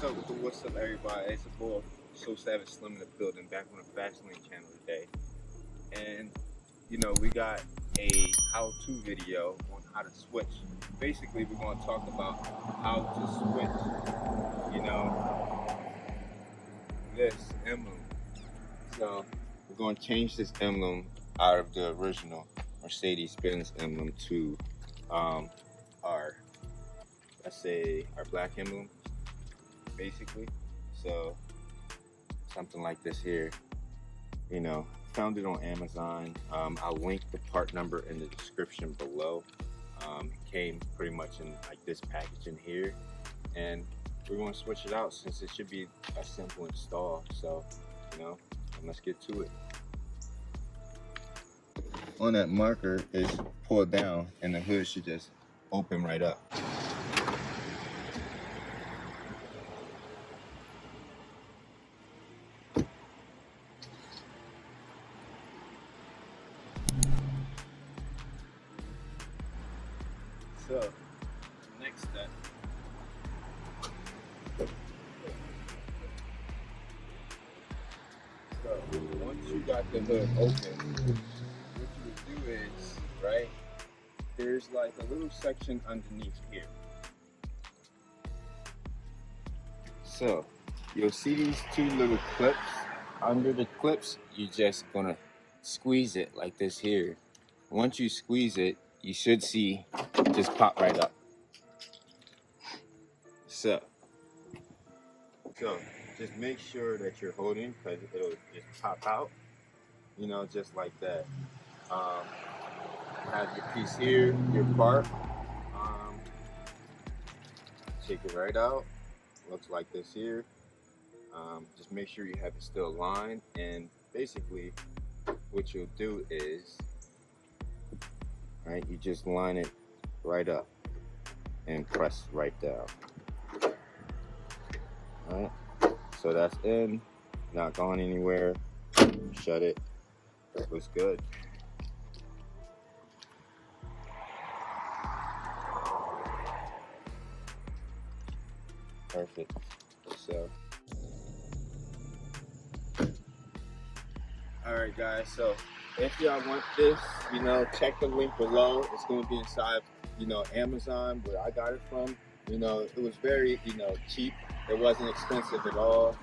What's up, everybody? It's your boy, So Savage Slim in the building, back on the Fast Lane channel today. And, we got a how-to video on how to switch. Basically, we're going to talk about how to switch, this emblem. So, we're going to change this emblem out of the original Mercedes Benz emblem to let's say our black emblem, basically. So something like this here, found it on Amazon. I'll link the part number in the description below. It came pretty much in like this packaging here, and we're going to switch it out since it should be a simple install. So let's get to it. On that marker is pulled down and the hood should just open right up. So, next step. So, once you got the hood open, what you would do is, right, there's like a little section underneath here. So, you'll see these two little clips. Under the clips, you're just gonna squeeze it like this here. Once you squeeze it, you should see just pop right up. So just make sure that you're holding, because it'll just pop out, just like that. Have your piece here, your part. Take it right out. Looks like this here. Just make sure you have it still aligned, and basically what you'll do is, you just line it right up and press right down. Alright, so that's in, not going anywhere. Shut it. Looks good. Perfect. So, alright guys, so if y'all want this, check the link below. It's going to be inside, Amazon, where I got it from. It was very, cheap. It wasn't expensive at all.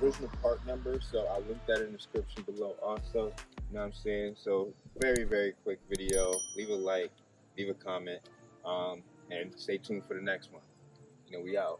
Original part number, so I'll link that in the description below also. You know what I'm saying? So very, very quick video. Leave a like, leave a comment, and stay tuned for the next one. We out.